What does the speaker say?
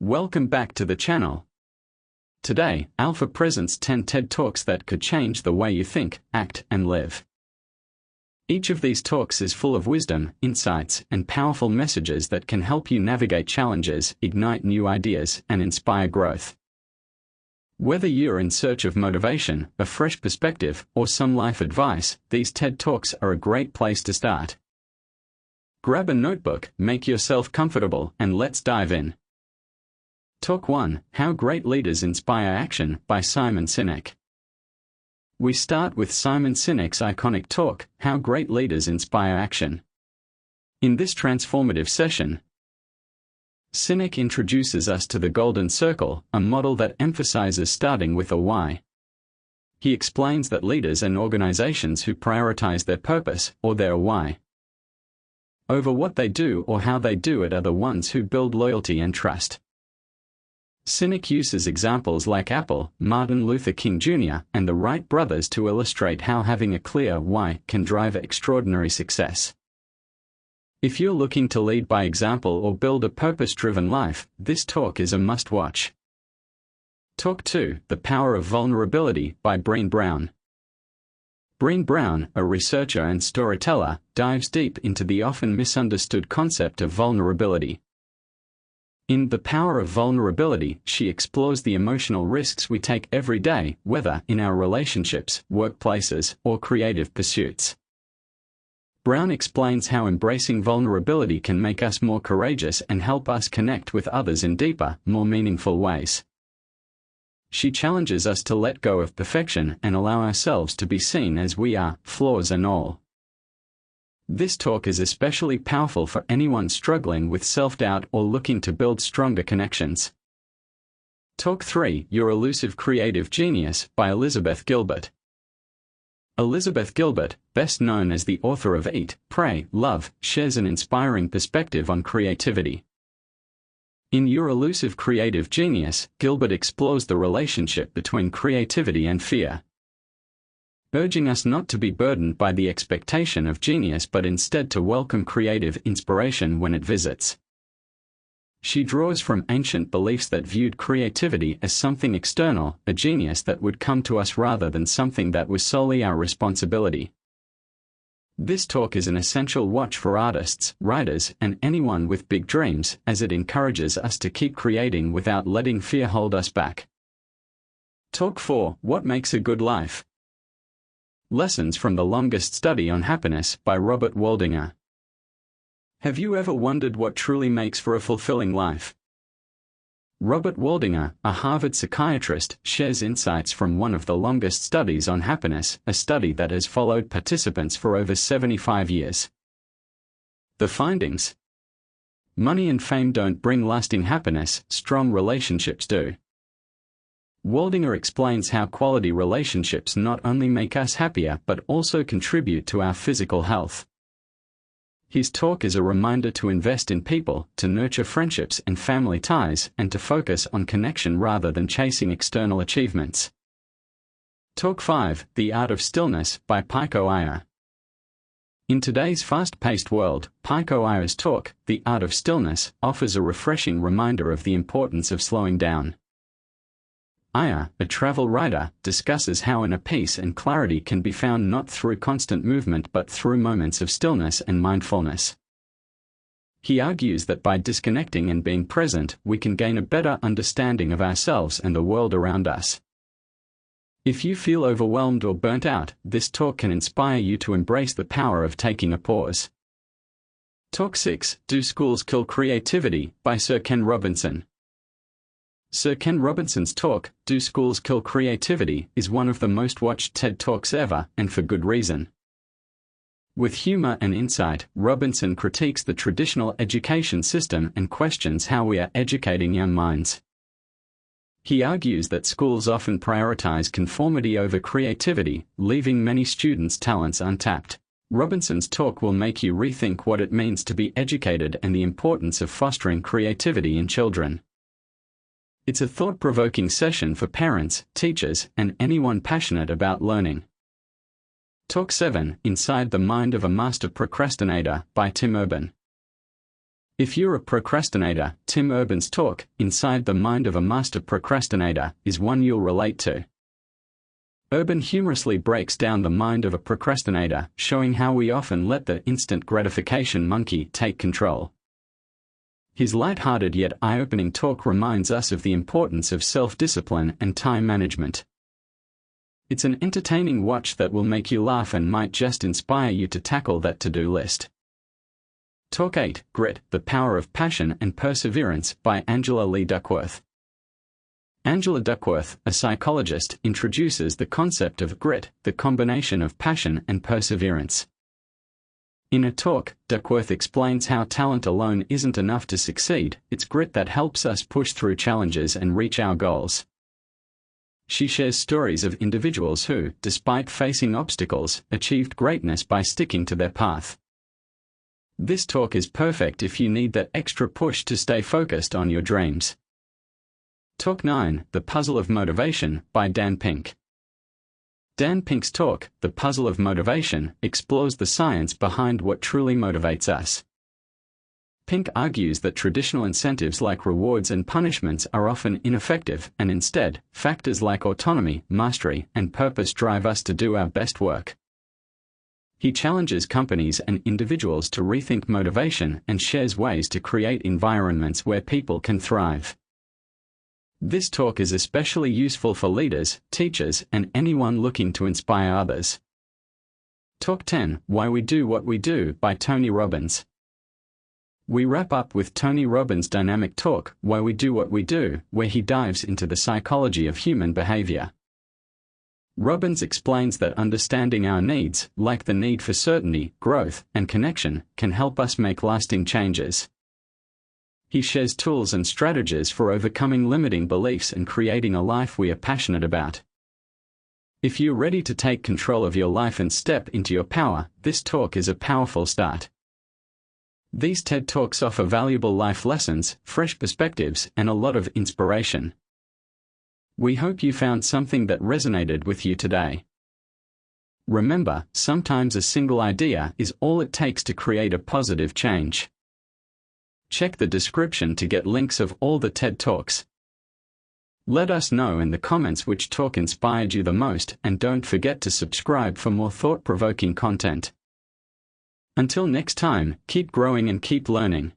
Welcome back to the channel. Today, Alpha presents 10 TED Talks that could change the way you think, act, and live. Each of these talks is full of wisdom, insights, and powerful messages that can help you navigate challenges, ignite new ideas, and inspire growth. Whether you're in search of motivation, a fresh perspective, or some life advice, these TED Talks are a great place to start. Grab a notebook, make yourself comfortable, and let's dive in. Talk 1: How Great Leaders Inspire Action by Simon Sinek. We start with Simon Sinek's iconic talk, How Great Leaders Inspire Action. In this transformative session, Sinek introduces us to the Golden Circle, a model that emphasizes starting with a why. He explains that leaders and organizations who prioritize their purpose, or their why, over what they do or how they do it are the ones who build loyalty and trust. Sinek uses examples like Apple, Martin Luther King Jr., and the Wright brothers to illustrate how having a clear why can drive extraordinary success. If you're looking to lead by example or build a purpose-driven life, this talk is a must-watch. Talk 2: The Power of Vulnerability by Brene Brown. Brene Brown, a researcher and storyteller, dives deep into the often misunderstood concept of vulnerability. In The Power of Vulnerability, she explores the emotional risks we take every day, whether in our relationships, workplaces, or creative pursuits. Brown explains how embracing vulnerability can make us more courageous and help us connect with others in deeper, more meaningful ways. She challenges us to let go of perfection and allow ourselves to be seen as we are, flaws and all. This talk is especially powerful for anyone struggling with self-doubt or looking to build stronger connections. Talk 3: Your Elusive Creative Genius by Elizabeth Gilbert. Elizabeth Gilbert, best known as the author of Eat, Pray, Love, shares an inspiring perspective on creativity. In Your Elusive Creative Genius, Gilbert explores the relationship between creativity and fear, urging us not to be burdened by the expectation of genius but instead to welcome creative inspiration when it visits. She draws from ancient beliefs that viewed creativity as something external, a genius that would come to us rather than something that was solely our responsibility. This talk is an essential watch for artists, writers, and anyone with big dreams, as it encourages us to keep creating without letting fear hold us back. Talk 4: What Makes a Good Life? Lessons from the Longest Study on Happiness by Robert Waldinger. Have you ever wondered what truly makes for a fulfilling life? Robert Waldinger, a Harvard psychiatrist, shares insights from one of the longest studies on happiness, a study that has followed participants for over 75 years. The findings: money and fame don't bring lasting happiness, strong relationships do. Waldinger explains how quality relationships not only make us happier but also contribute to our physical health. His talk is a reminder to invest in people, to nurture friendships and family ties, and to focus on connection rather than chasing external achievements. Talk 5: The Art of Stillness by Pico Iyer. In today's fast-paced world, Pico Iyer's talk, The Art of Stillness, offers a refreshing reminder of the importance of slowing down. Iyer, a travel writer, discusses how inner peace and clarity can be found not through constant movement but through moments of stillness and mindfulness. He argues that by disconnecting and being present, we can gain a better understanding of ourselves and the world around us. If you feel overwhelmed or burnt out, this talk can inspire you to embrace the power of taking a pause. Talk 6: Do Schools Kill Creativity by Sir Ken Robinson. Sir Ken Robinson's talk, Do Schools Kill Creativity, is one of the most watched TED Talks ever, and for good reason. With humor and insight, Robinson critiques the traditional education system and questions how we are educating young minds. He argues that schools often prioritize conformity over creativity, leaving many students' talents untapped. Robinson's talk will make you rethink what it means to be educated and the importance of fostering creativity in children. It's a thought-provoking session for parents, teachers, and anyone passionate about learning. Talk 7: Inside the Mind of a Master Procrastinator by Tim Urban. If you're a procrastinator, Tim Urban's talk, Inside the Mind of a Master Procrastinator, is one you'll relate to. Urban humorously breaks down the mind of a procrastinator, showing how we often let the instant gratification monkey take control. His light-hearted yet eye-opening talk reminds us of the importance of self-discipline and time management. It's an entertaining watch that will make you laugh and might just inspire you to tackle that to-do list. Talk 8, Grit, The Power of Passion and Perseverance, by Angela Lee Duckworth. Angela Duckworth, a psychologist, introduces the concept of grit, the combination of passion and perseverance. In a talk, Duckworth explains how talent alone isn't enough to succeed, it's grit that helps us push through challenges and reach our goals. She shares stories of individuals who, despite facing obstacles, achieved greatness by sticking to their path. This talk is perfect if you need that extra push to stay focused on your dreams. Talk 9, The Puzzle of Motivation, by Dan Pink. Dan Pink's talk, The Puzzle of Motivation, explores the science behind what truly motivates us. Pink argues that traditional incentives like rewards and punishments are often ineffective, and instead, factors like autonomy, mastery, and purpose drive us to do our best work. He challenges companies and individuals to rethink motivation and shares ways to create environments where people can thrive. This talk is especially useful for leaders, teachers, and anyone looking to inspire others. Talk 10, Why We Do What We Do, by Tony Robbins. We wrap up with Tony Robbins' dynamic talk, Why We Do What We Do, where he dives into the psychology of human behavior. Robbins explains that understanding our needs, like the need for certainty, growth, and connection, can help us make lasting changes. He shares tools and strategies for overcoming limiting beliefs and creating a life we are passionate about. If you're ready to take control of your life and step into your power, this talk is a powerful start. These TED Talks offer valuable life lessons, fresh perspectives, and a lot of inspiration. We hope you found something that resonated with you today. Remember, sometimes a single idea is all it takes to create a positive change. Check the description to get links of all the TED Talks. Let us know in the comments which talk inspired you the most, and don't forget to subscribe for more thought-provoking content. Until next time, keep growing and keep learning.